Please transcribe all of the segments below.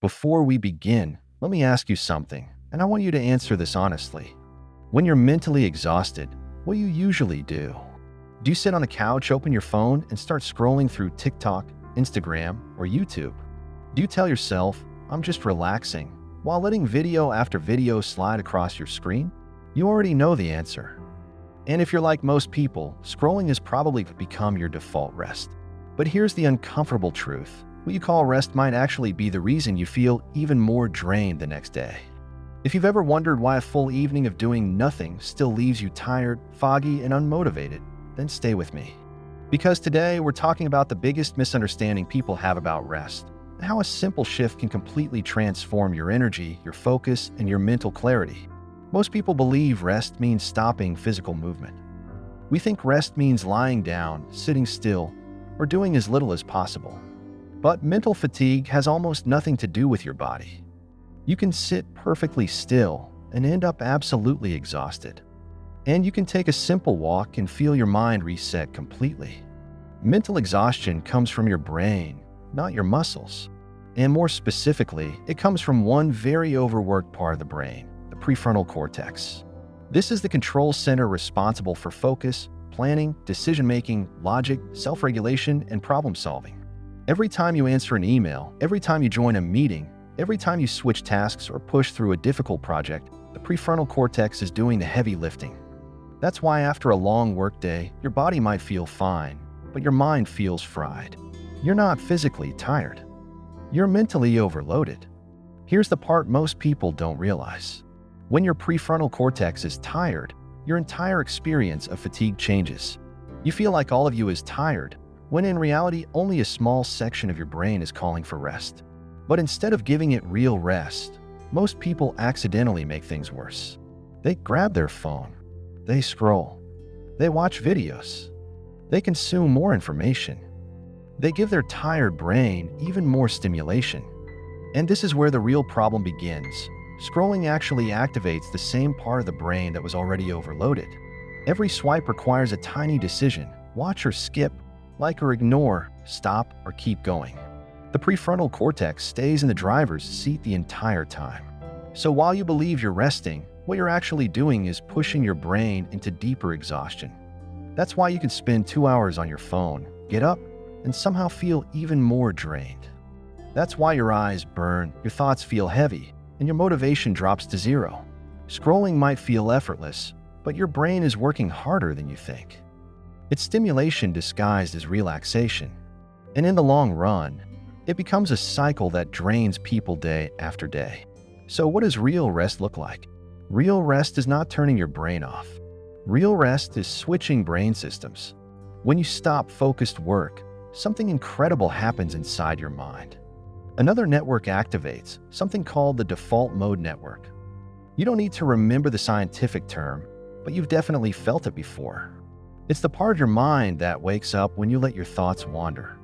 Before we begin, let me ask you something, and I want you to answer this honestly. When you're mentally exhausted, what do you usually do? Do you sit on the couch, open your phone, and start scrolling through TikTok, Instagram, or YouTube? Do you tell yourself, I'm just relaxing, while letting video after video slide across your screen? You already know the answer. And if you're like most people, scrolling has probably become your default rest. But here's the uncomfortable truth. What you call rest might actually be the reason you feel even more drained the next day. If you've ever wondered why a full evening of doing nothing still leaves you tired, foggy, and unmotivated, then stay with me. Because today we're talking about the biggest misunderstanding people have about rest, and how a simple shift can completely transform your energy, your focus, and your mental clarity. Most people believe rest means stopping physical movement. We think rest means lying down, sitting still, or doing as little as possible. But mental fatigue has almost nothing to do with your body. You can sit perfectly still and end up absolutely exhausted. And you can take a simple walk and feel your mind reset completely. Mental exhaustion comes from your brain, not your muscles. And more specifically, it comes from one very overworked part of the brain, the prefrontal cortex. This is the control center responsible for focus, planning, decision-making, logic, self-regulation, and problem-solving. Every time you answer an email, every time you join a meeting, every time you switch tasks or push through a difficult project, the prefrontal cortex is doing the heavy lifting. That's why after a long workday, your body might feel fine, but your mind feels fried. You're not physically tired. You're mentally overloaded. Here's the part most people don't realize. When your prefrontal cortex is tired, your entire experience of fatigue changes. You feel like all of you is tired, when in reality only a small section of your brain is calling for rest. But instead of giving it real rest, most people accidentally make things worse. They grab their phone, they scroll, they watch videos, they consume more information. They give their tired brain even more stimulation. And this is where the real problem begins. Scrolling actually activates the same part of the brain that was already overloaded. Every swipe requires a tiny decision: watch or skip, like or ignore, stop or keep going. The prefrontal cortex stays in the driver's seat the entire time. So while you believe you're resting, what you're actually doing is pushing your brain into deeper exhaustion. That's why you can spend 2 hours on your phone, get up, and somehow feel even more drained. That's why your eyes burn, your thoughts feel heavy, and your motivation drops to zero. Scrolling might feel effortless, but your brain is working harder than you think. It's stimulation disguised as relaxation. And in the long run, it becomes a cycle that drains people day after day. So what does real rest look like? Real rest is not turning your brain off. Real rest is switching brain systems. When you stop focused work, something incredible happens inside your mind. Another network activates, something called the default mode network. You don't need to remember the scientific term, but you've definitely felt it before. It's the part of your mind that wakes up when you let your thoughts wander.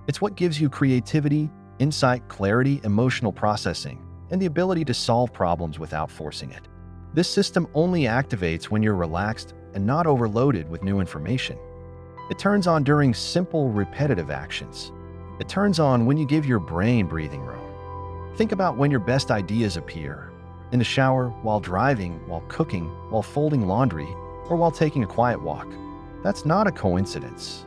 It's what gives you creativity, insight, clarity, emotional processing, and the ability to solve problems without forcing it. This system only activates when you're relaxed and not overloaded with new information. It turns on during simple, repetitive actions. It turns on when you give your brain breathing room. Think about when your best ideas appear: in the shower, while driving, while cooking, while folding laundry, or while taking a quiet walk. That's not a coincidence.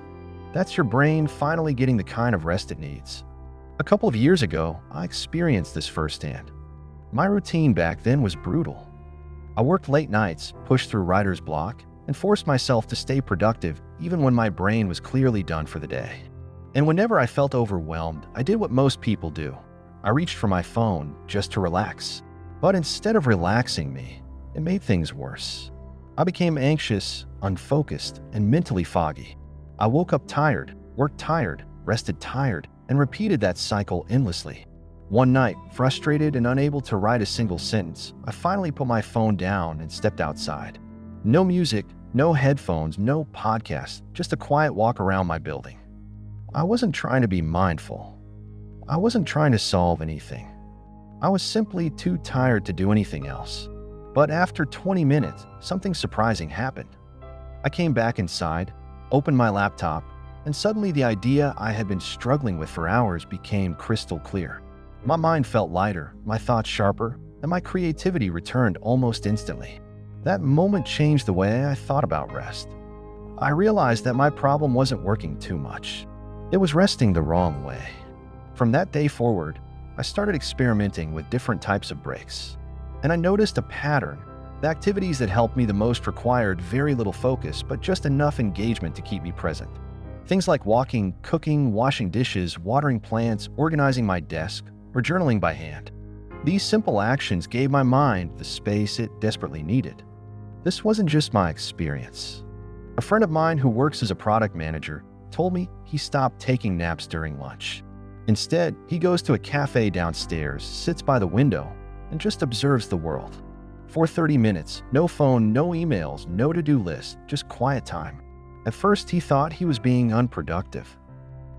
That's your brain finally getting the kind of rest it needs. A couple of years ago, I experienced this firsthand. My routine back then was brutal. I worked late nights, pushed through writer's block, and forced myself to stay productive even when my brain was clearly done for the day. And whenever I felt overwhelmed, I did what most people do. I reached for my phone just to relax. But instead of relaxing me, it made things worse. I became anxious, unfocused, and mentally foggy. I woke up tired, worked tired, rested tired, and repeated that cycle endlessly. One night, frustrated and unable to write a single sentence, I finally put my phone down and stepped outside. No music, no headphones, no podcast, just a quiet walk around my building. I wasn't trying to be mindful. I wasn't trying to solve anything. I was simply too tired to do anything else. But after 20 minutes, something surprising happened. I came back inside, opened my laptop, and suddenly the idea I had been struggling with for hours became crystal clear. My mind felt lighter, my thoughts sharper, and my creativity returned almost instantly. That moment changed the way I thought about rest. I realized that my problem wasn't working too much. It was resting the wrong way. From that day forward, I started experimenting with different types of breaks. And I noticed a pattern. The activities that helped me the most required very little focus, but just enough engagement to keep me present. Things like walking, cooking, washing dishes, watering plants, organizing my desk, or journaling by hand. These simple actions gave my mind the space it desperately needed. This wasn't just my experience. A friend of mine who works as a product manager told me he stopped taking naps during lunch. Instead, he goes to a cafe downstairs, sits by the window, and just observes the world. For 30 minutes, no phone, no emails, no to-do list, just quiet time. At first, he thought he was being unproductive.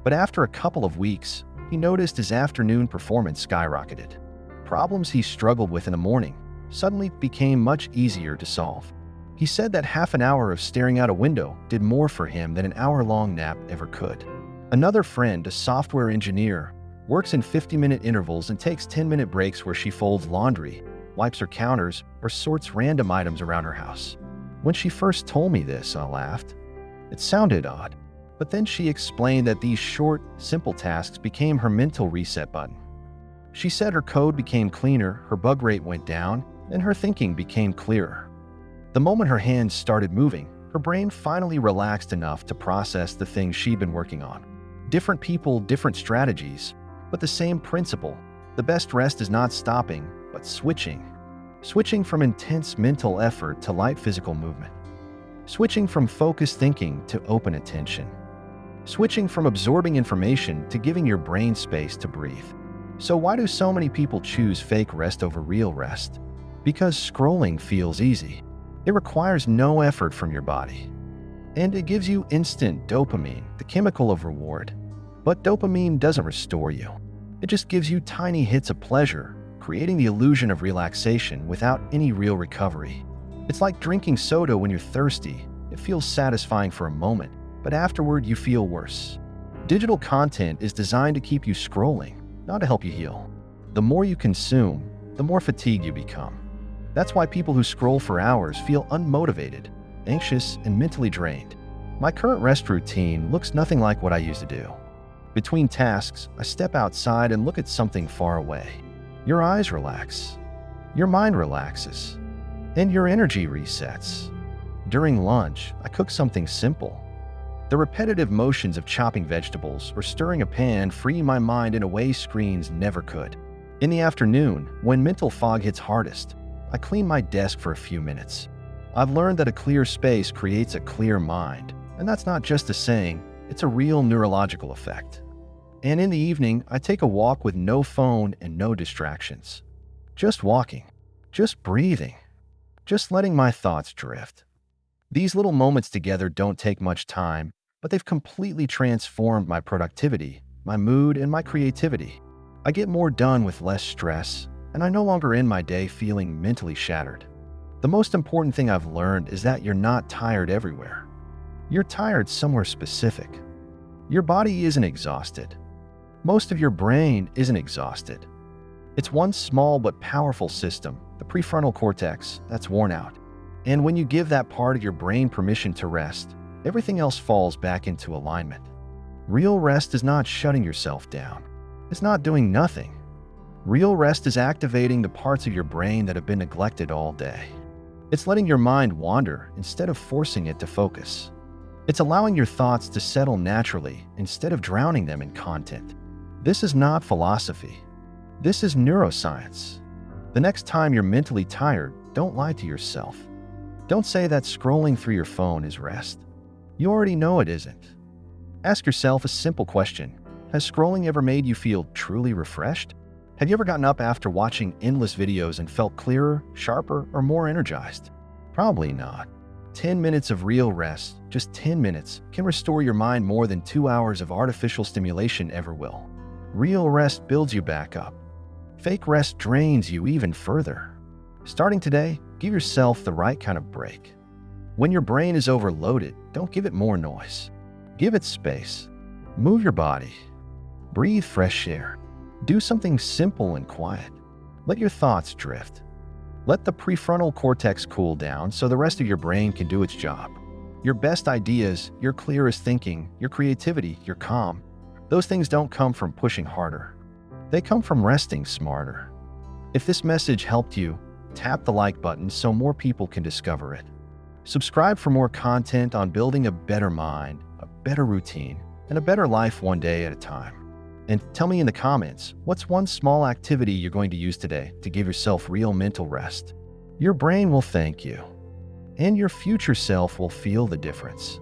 But after a couple of weeks, he noticed his afternoon performance skyrocketed. Problems he struggled with in the morning suddenly became much easier to solve. He said that half an hour of staring out a window did more for him than an hour-long nap ever could. Another friend, a software engineer, works in 50-minute intervals and takes 10-minute breaks where she folds laundry, wipes her counters, or sorts random items around her house. When she first told me this, I laughed. It sounded odd, but then she explained that these short, simple tasks became her mental reset button. She said her code became cleaner, her bug rate went down, and her thinking became clearer. The moment her hands started moving, her brain finally relaxed enough to process the things she'd been working on. Different people, different strategies, but the same principle. The best rest is not stopping, but switching. Switching from intense mental effort to light physical movement. Switching from focused thinking to open attention. Switching from absorbing information to giving your brain space to breathe. So why do so many people choose fake rest over real rest? Because scrolling feels easy. It requires no effort from your body. And it gives you instant dopamine, the chemical of reward. But dopamine doesn't restore you. It just gives you tiny hits of pleasure, creating the illusion of relaxation without any real recovery. It's like drinking soda when you're thirsty. It feels satisfying for a moment, but afterward you feel worse. Digital content is designed to keep you scrolling, not to help you heal. The more you consume, the more fatigued you become. That's why people who scroll for hours feel unmotivated, anxious, and mentally drained. My current rest routine looks nothing like what I used to do. Between tasks, I step outside and look at something far away. Your eyes relax, your mind relaxes, and your energy resets. During lunch, I cook something simple. The repetitive motions of chopping vegetables or stirring a pan free my mind in a way screens never could. In the afternoon, when mental fog hits hardest, I clean my desk for a few minutes. I've learned that a clear space creates a clear mind, and that's not just a saying, it's a real neurological effect. And in the evening, I take a walk with no phone and no distractions. Just walking, just breathing, just letting my thoughts drift. These little moments together don't take much time, but they've completely transformed my productivity, my mood, and my creativity. I get more done with less stress, and I no longer end my day feeling mentally shattered. The most important thing I've learned is that you're not tired everywhere. You're tired somewhere specific. Your body isn't exhausted. Most of your brain isn't exhausted. It's one small but powerful system, the prefrontal cortex, that's worn out. And when you give that part of your brain permission to rest, everything else falls back into alignment. Real rest is not shutting yourself down. It's not doing nothing. Real rest is activating the parts of your brain that have been neglected all day. It's letting your mind wander instead of forcing it to focus. It's allowing your thoughts to settle naturally instead of drowning them in content. This is not philosophy. This is neuroscience. The next time you're mentally tired, don't lie to yourself. Don't say that scrolling through your phone is rest. You already know it isn't. Ask yourself a simple question. Has scrolling ever made you feel truly refreshed? Have you ever gotten up after watching endless videos and felt clearer, sharper, or more energized? Probably not. 10 minutes of real rest, just 10 minutes, can restore your mind more than 2 hours of artificial stimulation ever will. Real rest builds you back up. Fake rest drains you even further. Starting today, give yourself the right kind of break. When your brain is overloaded, don't give it more noise. Give it space. Move your body. Breathe fresh air. Do something simple and quiet. Let your thoughts drift. Let the prefrontal cortex cool down so the rest of your brain can do its job. Your best ideas, your clearest thinking, your creativity, your calm, those things don't come from pushing harder. They come from resting smarter. If this message helped you, tap the like button so more people can discover it. Subscribe for more content on building a better mind, a better routine, and a better life one day at a time. And tell me in the comments, what's one small activity you're going to use today to give yourself real mental rest? Your brain will thank you, and your future self will feel the difference.